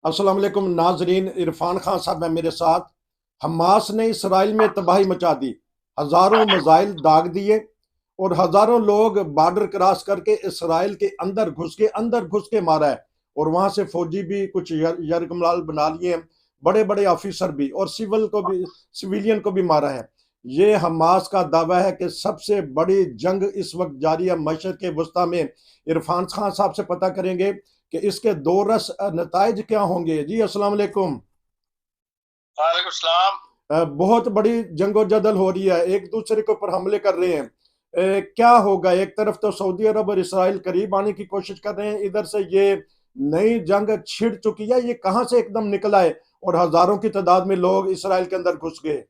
अस्सलाम वालेकुम नाजरीन, इरफान खान साहब है मेरे साथ। हमास ने इसराइल में तबाही मचा दी, हजारों मिसाइल दाग दिए और हजारों लोग बॉर्डर क्रॉस करके इसराइल के अंदर घुस के मारा है। और वहां से फौजी भी कुछ यरगमलाल बना लिए हैं, बड़े बड़े ऑफिसर भी, और सिविलियन को भी मारा है। ये हमास का दावा है कि सबसे बड़ी जंग इस वक्त जारी है मशरक़ के वस्ता में। इरफान खान साहब से पता करेंगे कि इसके दो रस नताइज क्या होंगे। जी अस्सलाम वालेकुम। वालेकुम सलाम। बहुत बड़ी जंगो जदल हो रही है, एक दूसरे के ऊपर हमले कर रहे हैं। क्या होगा? एक तरफ तो सऊदी अरब और इसराइल करीब आने की कोशिश कर रहे हैं, इधर से ये नई जंग छिड़ चुकी है। ये कहां से एकदम निकला है और हजारों की तादाद में लोग इसराइल के अंदर घुस गए।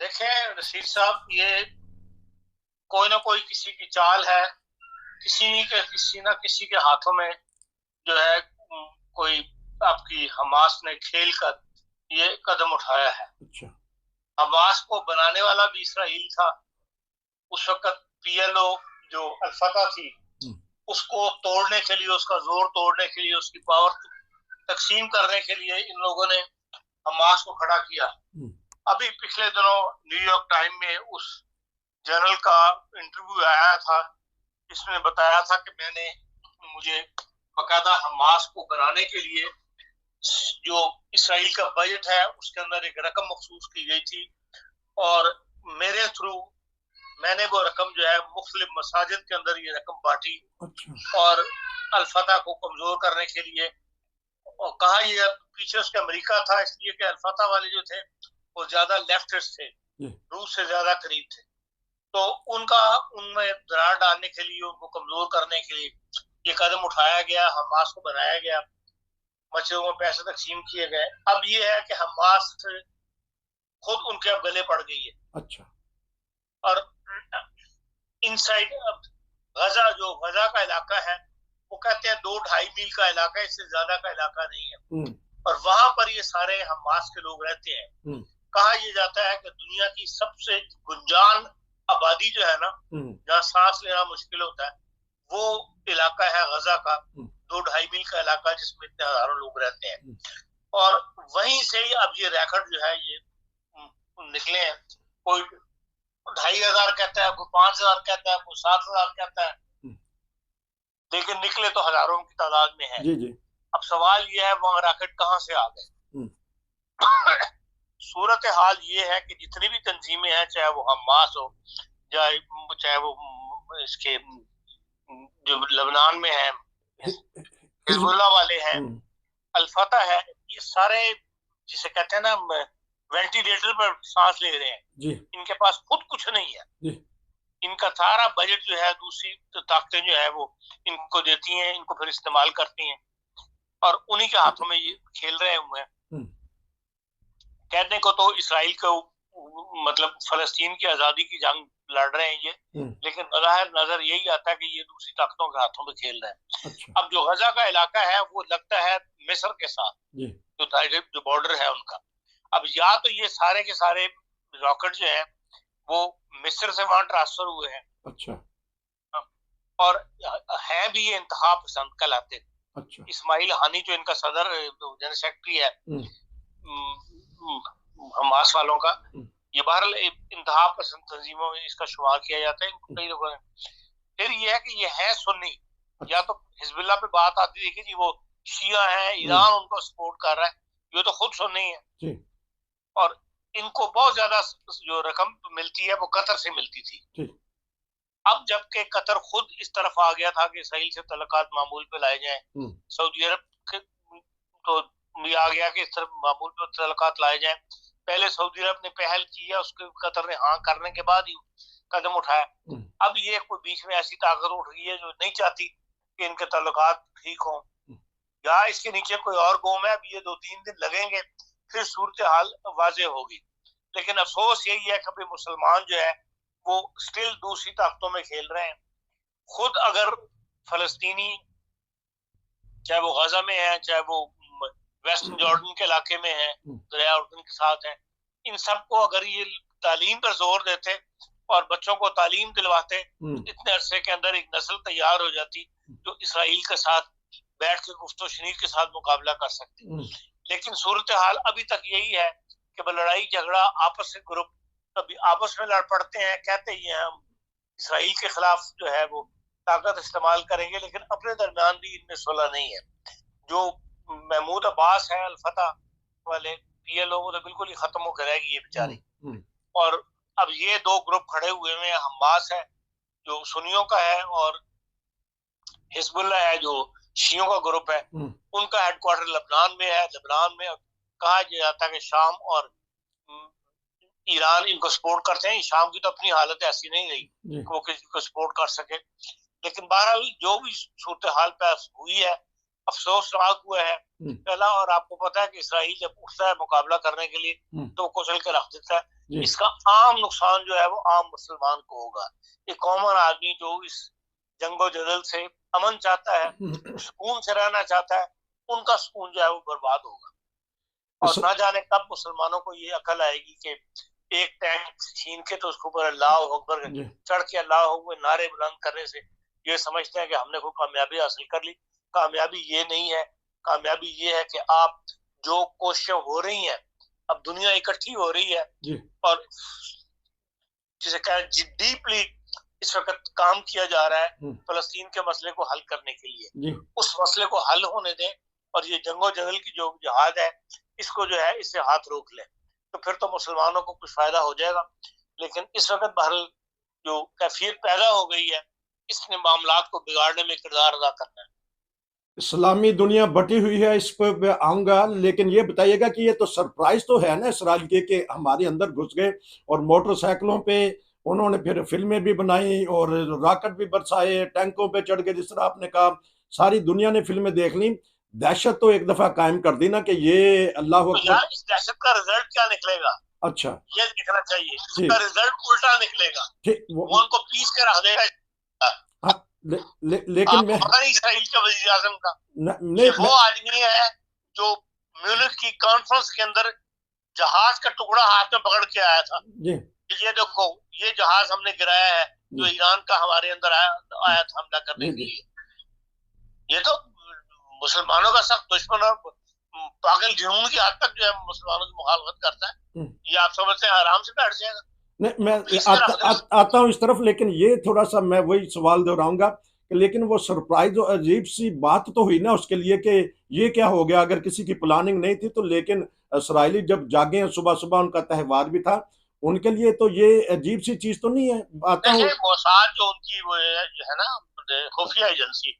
देखें रशीद साहब, ये कोई ना कोई किसी की चाल है। किसी ना किसी के हाथों में जो है कोई आपकी हमास ने खेल कर ये कदम उठाया है। अच्छा। हमास को बनाने वाला भी इसराइल था। उस वक्त पीएलओ जो अल-फतह थी, उसको तोड़ने के लिए, उसका जोर तोड़ने के लिए, उसकी पावर तकसीम करने के लिए इन लोगों ने हमास को खड़ा किया। अभी पिछले दिनों न्यूयॉर्क टाइम में उस जनरल का इंटरव्यू आया था, इसने बताया था कि मुझे बकायदा हमास को बनाने के लिए जो इसराइल का बजट है उसके अंदर एक रकम मखसूस की गई थी, और मेरे थ्रू मैंने वो रकम जो है मुख्तलिफ मसाजिद के अंदर ये रकम बांटी। अच्छा। और अल-फतह को कमजोर करने के लिए, और कहा ये पीछे उसके अमेरिका था, इसलिए कि अल-फतह वाले जो थे वो ज्यादा लेफ्टिस्ट थे, रूस से ज्यादा करीब थे। तो उनका उनमें दरार डालने के लिए, उनको कमजोर करने के लिए ये कदम उठाया गया, हमास को बनाया गया, मस्जिदों में पैसे तकसीम किए गए। अब ये है कि हमास खुद उनके अब गले पड़ गई है। अच्छा। और इनसाइड गजा का इलाका है, वो कहते हैं 2-2.5 मील का इलाका है, इससे ज्यादा का इलाका नहीं है। और वहां पर ये सारे हमास के लोग रहते हैं। कहा यह जाता है कि दुनिया की सबसे गुंजान आबादी जो है ना, जहाँ सांस लेना मुश्किल होता है, वो इलाका है गजा का, 2-2.5 मील का इलाका, जिसमें इतने हजारों लोग रहते हैं। और वहीं से ही अब ये रैकेट जो है ये निकले हैं। कोई 2,500 कहता है, कोई 5,000 कहता है, कोई 7,000 कहता है, लेकिन निकले तो हजारों की तादाद में है। जी जी। अब सवाल ये है वहां रॉकेट कहां से आ गए। सूरत हाल ये है कि जितनी भी तंजीमें हैं, चाहे वो हमास हो, चाहे वो इसके जो लबनान में है हिजबुल्लाह वाले हैं, अल-फतह है, ये सारे जिसे कहते हैं ना वेंटिलेटर पर सांस ले रहे हैं जी। इनके पास खुद कुछ नहीं है जी। इनका सारा बजट जो है दूसरी ताकतें जो है वो इनको देती हैं, इनको फिर इस्तेमाल करती हैं, और उन्हीं के हाथों में ये खेल रहे हुए हैं। कहने को तो इसराइल को मतलब फलस्तीन की आजादी की जंग लड़ रहे हैं ये, लेकिन बज़ाहिर नजर यही आता है कि ये दूसरी ताकतों के हाथों में खेल रहे हैं। अच्छा। अब जो गजा का इलाका है वो लगता है मिस्र के साथ, जो बॉर्डर है उनका। अब या तो ये सारे के सारे रॉकेट जो है वो मिस्र से वहां ट्रांसफर हुए हैं। अच्छा। और है भी ये इंतहा पसंद कहलाते। अच्छा। इस्माइल हानी जो इनका सदर जनरल सेक्रेटरी है हमास वालों का, ये बहरहाल इंतहा पसंद तंजीमों में इसका शुमार किया जाता है कई लोगों ने। फिर ये है कि ये है सुन्नी। या तो हिजबुल्लाह पे बात आती है कि जी वो शिया है, ईरान उनको सपोर्ट कर रहा है, ये तो खुद सुन्नी है। और इनको बहुत ज्यादा जो रकम मिलती है वो कतर से मिलती थी। अब जबकि कतर खुद इस तरफ आ गया था कि इसराइल से तल्लुकात मामूल पे लाए जाएं, सऊदी अरब तो भी आ गया कि इस तरफ मामूल पे तल्लुकात लाए जाएं। पहले सऊदी अरब ने पहल की है, उसके कतर ने हाँ करने के बाद ही कदम उठाया। अब ये कोई बीच में ऐसी ताकत उठ गई है जो नहीं चाहती कि इनके तल्लुकात ठीक हों, या इसके नीचे कोई और कौम है। अब ये 2-3 दिन लगेंगे, फिर सूरत हाल वाजे होगी। लेकिन अफसोस यही है कि मुसलमान जो है वो स्टिल दूसरी ताकतों में खेल रहे हैं। खुद अगर फलस्तीनी, चाहे वो गजा में है, चाहे वो वेस्ट जॉर्डन के इलाके में है, दरिया उर्दन के साथ है, इन सबको अगर ये तालीम पर जोर देते और बच्चों को तालीम दिलवाते, इतने अरसे के अंदर एक नस्ल तैयार हो जाती जो इसराइल के साथ बैठ के गुफ्तो शनीर के साथ मुकाबला कर सकते। लेकिन सूरत हाल अभी तक यही है कि लड़ाई झगड़ा आपस में ग्रुप कभी आपस में लड़ पड़ते हैं, कहते ही हैं हम इसराइल के खिलाफ जो है वो ताकत इस्तेमाल करेंगे, लेकिन अपने दरमियान भी इनमें सुलह नहीं है। जो महमूद अब्बास है अल-फतह वाले PLO वो तो बिल्कुल ही खत्म होकर रहेगी ये बेचारी। और अब ये दो ग्रुप खड़े हुए हैं, हमास है जो सुन्नियों का है और हिजबुल्लाह है जो शियों का ग्रुप है। उनका हेडक्वार्टर लबनान में है। लबनान में कहा जाता है कि शाम और ईरान इनको सपोर्ट करते हैं। शाम की तो अपनी हालत ऐसी नहीं रही कि वो किसी को सपोर्ट कर सके, लेकिन बहरहाल जो भी सूरत हाल पैदा हुई है अफसोसनाक हुआ है पहला। और आपको पता है कि इसराइल जब उठता है मुकाबला करने के लिए तो वो कुचल के रख देता है। इसका आम नुकसान जो है वो आम मुसलमान को होगा। एक कॉमन आदमी जो इस जंगो जदल से अमन चाहता है, सुकून से रहना चाहता है, उनका सुकून जो है वो बर्बाद होगा। और ना जाने कब मुसलमानों को ये अकल आएगी कि एक टैंक छीन के तो उसके ऊपर अल्लाह अकबर चढ़ के अल्लाह अकबर नारे बुलंद करने से ये समझते हैं कि हमने कोई कामयाबी हासिल कर ली। कामयाबी ये नहीं है। कामयाबी ये है कि आप जो कोशिशें हो रही हैं, अब दुनिया इकट्ठी हो रही है और जिसे कह डीपली इस वक्त काम किया जा रहा है फलस्तीन के मसले को हल करने के लिए। उस मसले को हल होने दें और ये जंगो जदल की जो जिहाद है इसको जो है इससे हाथ रोक लें, तो फिर तो मुसलमानों को कुछ फायदा हो जाएगा। लेकिन इस वक्त बहरहाल जो कैफियत पैदा हो गई है इसने मामलात को बिगाड़ने में किरदार अदा करना है। इस्लामी दुनिया बटी हुई है, इस पर आऊंगा, लेकिन ये बताइएगा कि ये तो सरप्राइज तो है ना इसराइल के हमारे अंदर घुस गए और मोटरसाइकिलों पे उन्होंने फिर फिल्में भी बनाई और रॉकेट भी बरसाए, टैंकों पे चढ़ के, जिस तरह आपने कहा सारी दुनिया ने फिल्में देख ली। दहशत तो एक दफा कायम कर दी ना कि ये अल्लाह तो इस दहशत का रिजल्ट क्या निकलेगा? अच्छा, ये दिखना चाहिए। इसका रिजल्ट उल्टा निकलेगा। वो उनको पीस के रख देगा। लेकिन मैं पता नहीं इसराइल के वजीर आजम का ये वो आदमी है जो म्यूनिख की कॉन्फ्रेंस के अंदर जहाज का टुकड़ा हाथ में पकड़ के आया था। ये देखो ये जहाज हमने गिराया है जो ईरान का हमारे अंदर आया था हमला करने के लिए। ये तो मुसलमानों का सख्त दुश्मन और पागल जुनून की हद तक जो है मुसलमानों की मुखालफत करता है। ये आप समझते हैं आराम से बैठ जाएगा। नहीं, मैं आता हूँ इस तरफ, लेकिन ये थोड़ा सा मैं वही सवाल दोहराऊंगा कि लेकिन वो सरप्राइज और अजीब सी बात तो हुई ना उसके लिए कि ये क्या हो गया। अगर किसी की प्लानिंग नहीं थी तो, लेकिन इसराइली जब जागे सुबह सुबह उनका त्यौहार भी था, उनके लिए तो ये अजीब सी चीज तो नहीं है। आता हूँ मोसाद जो उनकी वो है ना खुफिया एजेंसी,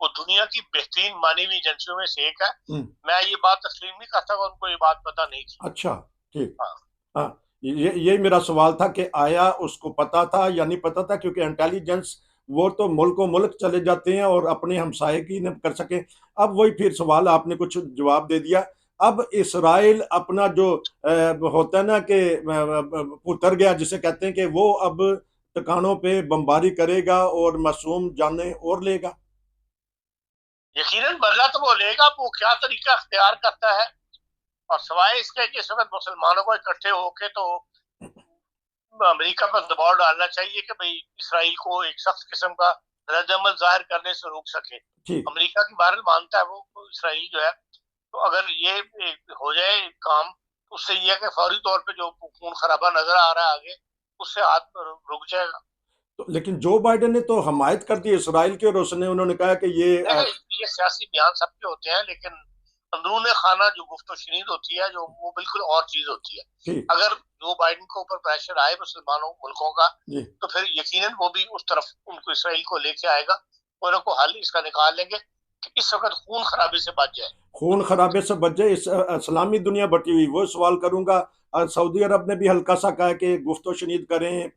वो दुनिया की बेहतरीन मानवीय एजेंसियों में से एक है। मैं ये बात तस्लीम नहीं करता, उनको ये बात पता नहीं थी। अच्छा, ठीक। हाँ, ये मेरा सवाल था कि आया उसको पता था या नहीं पता था, क्योंकि इंटेलिजेंस वो तो मुल्क मुल्क चले जाते हैं और अपने हमसाये की न कर सके। अब वही फिर सवाल आपने कुछ जवाब दे दिया। अब इसराइल अपना जो होता है ना कि उतर गया, जिसे कहते हैं कि वो अब ठिकानों पे बमबारी करेगा और मासूम जाने और लेगा। यकीनन बदला तो वो लेगा, वो क्या तरीका अख्तियार करता है। और सवाए इसके कि इस वक्त मुसलमानों को इकट्ठे होके तो अमेरिका पर दबाव डालना चाहिए कि भाई इसराइल को एक सख्त किस्म का रद्द-ए-अमल जाहिर करने से रोक सके। अमेरिका की बात मानता है वो इसराइल जो है, तो अगर ये हो जाए काम तो उससे ये है कि फौरी तौर पे जो खून खराबा नजर आ रहा है आगे उससे हाथ रुक जाएगा। तो लेकिन जो बाइडेन ने तो हमायत कर दी इसराइल की और उन्होंने कहा कि ये सियासी बयान सबके होते हैं, लेकिन अंदरून खाना जो गुफ्तो शनीद होती है जो वो बिल्कुल और चीज होती है। अगर जो बाइडेन के ऊपर प्रेशर आए मुसलमानों मुल्कों का तो फिर यकीनन वो भी उस तरफ उनको इसराइल को लेके आएगा और उनको हल इसका निकाल लेंगे कि इस वक्त खून खराबे से बच जाए। खून खराबे से बच जाए। इस्लामी दुनिया बटी हुई, वो सवाल करूंगा। सऊदी अरब ने भी हल्का सा कहा कि गुफ्तो शनीद करें,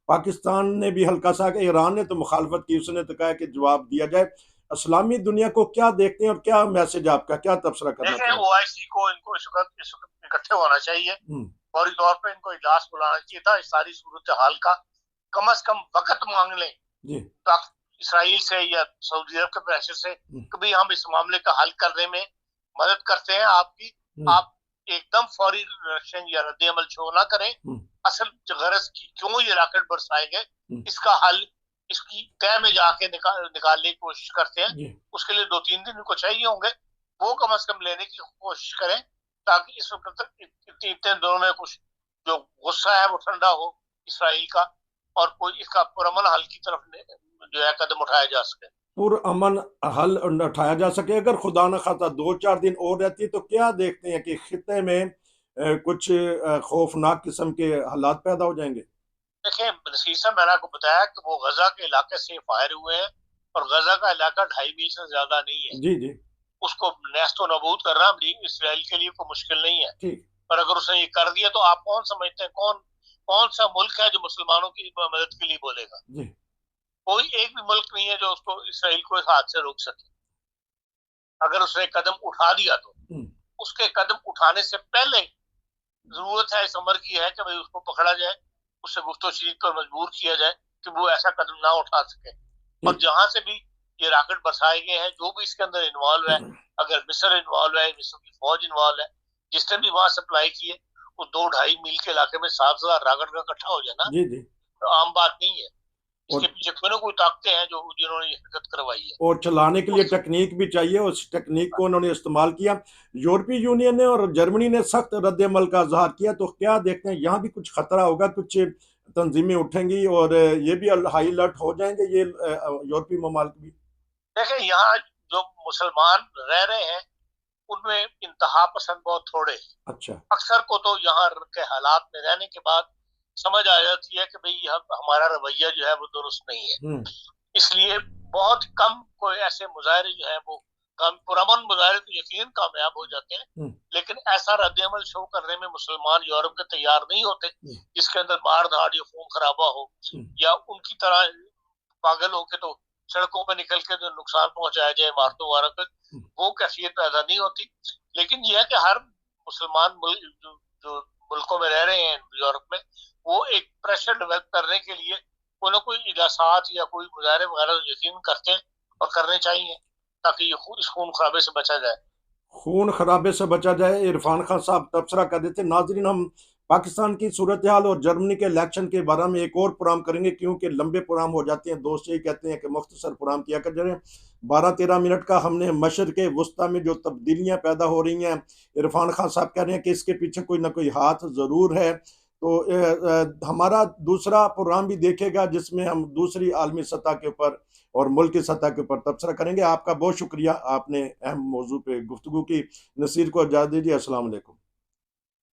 पाकिस्तान ने भी हल्का सा, ईरान ने तो मुखालफत की, उसने तो कहा कि जवाब दिया जाए। इस्लामी दुनिया को क्या देखते हैं और क्या मैसेज आपका, क्या तबसरा करना चाहिए? OIC को इनको इस वक्त इकट्ठे होना चाहिए, फौरी तौर पे इनको इजलास बुलाना चाहिए था। इस सारी सूरत हाल का कम से कम वक्त मांग लें इसराइल से या सऊदी अरब के प्रेशर से कि भाई हम इस मामले का हल करने में मदद करते हैं आपकी। आप एकदम फौरी रिएक्शन या रद्द-ए-अमल शो ना करें। असल गरज की क्यों ये रॉकेट बरसाए गए इसका हल इसकी तह में जाके निकालने की कोशिश करते हैं। जी उसके लिए 2-3 दिन उनको चाहिए होंगे, वो कम से कम लेने की कोशिश करें, ताकि इस वक्त तक इतने दिनों में कुछ जो गुस्सा है वो ठंडा हो इसराइल का, और कोई इसका पुरअमन हल की तरफ जो है कदम उठाया जा सके। पुरअमन हल उठाया जा सके। अगर खुदा न खासा 2-4 दिन और रहती है तो क्या देखते हैं कि खित्ते में कुछ खौफनाक किस्म के हालात पैदा हो जाएंगे? देखिए नसीर साहब, मैंने आपको बताया कि वो गजा के इलाके से फायर हुए हैं, और गजा का इलाका 2.5 मील से ज्यादा नहीं है। जी जी उसको नेस्तो नाबूद करना इसराइल के लिए कोई मुश्किल नहीं है। ठीक। पर अगर उसने ये कर दिया तो आप कौन समझते हैं कौन कौन सा मुल्क है जो मुसलमानों की मदद के लिए बोलेगा? जी कोई एक भी मुल्क नहीं है जो उसको इसराइल को इस हाथ से रोक सके। अगर उसने कदम उठा दिया तो उसके कदम उठाने से पहले जरूरत है, इस अमर की है कि भाई उसको पकड़ा जाए, उससे गुफ्तगू पर मजबूर किया जाए कि वो ऐसा कदम ना उठा सके। और जहां से भी ये रॉकेट बरसाए गए हैं, जो भी इसके अंदर इन्वॉल्व है, अगर मिस्र इन्वॉल्व है, मिस्र की फौज इन्वॉल्व है, जिसने भी वहां सप्लाई किए, वो 2-2.5 मील के इलाके में 7,000 रॉकेट का इकट्ठा हो जाना जी जी तो आम बात नहीं है। और इसके पीछे कोई ना कोई ताकतें हैं जो जिन्होंने ये हरकत करवाई है। और चलाने के लिए टेक्निक भी चाहिए, उस टेक्निक को उन्होंने इस्तेमाल किया। यूरोपीय यूनियन ने और जर्मनी ने सख्त रद्द-ए-अमल का इजहार किया, तो क्या देखते हैं यहाँ भी कुछ खतरा होगा, कुछ तंजीमें उठेंगी और ये भी हाई अलर्ट हो जाएंगे ये यूरोपीय ममालिक भी? देखिए यहाँ जो मुसलमान रह रहे हैं उनमें इंतहा पसंद बहुत थोड़े हैं। अच्छा अक्सर को तो यहाँ के हालात में रहने के बाद समझ आ जाती है कि भाई हमारा रवैया जो है वो दुरुस्त नहीं है। इसलिए बहुत कम कोई ऐसे मुजाहरे जो है वो पुरअमन मुजाहरे तो यकीन कामयाब हो जाते हैं, लेकिन ऐसा रद्द-ए-अमल शो करने में मुसलमान यूरोप के तैयार नहीं होते जिसके अंदर मार धाड़ या खून खराबा हो, या उनकी तरह पागल होके तो सड़कों पर निकल के जो नुकसान पहुंचाया जाए इमारतों वगैरह का, वो कैफियत पैदा नहीं होती। लेकिन यह है कि हर मुसलमान मुल्क जो मुल्कों में रह रहे हैं यूरोप में, वो एक प्रेशर डेवलप करने के लिए कोई ना कोई इजासात या कोई मुजाहरे वगैरह यकीन करते हैं और करने चाहिए, ताकि इस खून खराबे से बचा जाए। खून खराबे से बचा जाए। इरफान खान साहब तबसरा कर देते। नाजरीन, हम पाकिस्तान की सूरत हाल और जर्मनी के इलेक्शन के बारे में एक और प्रोग्राम करेंगे, क्योंकि लंबे प्रोग्राम हो जाते हैं। दोस्त यही कहते हैं कि मुख्तसर प्रोग्राम किया कर जाए। 12-13 मिनट का हमने मशरिक़ वस्ता में जो तब्दीलियां पैदा हो रही हैं, इरफान खान साहब कह रहे हैं कि इसके पीछे कोई ना कोई हाथ ज़रूर है। तो हमारा दूसरा प्रोग्राम भी देखेगा जिसमें हम दूसरी आलमी सतह के ऊपर और मुल्क की सतह के ऊपर तबसरा करेंगे। आपका बहुत शुक्रिया, आपने अहम मौजू पे गुफ्तगू की। नसीर को इजाज़त दीजिए। अस्सलाम वालेकुम।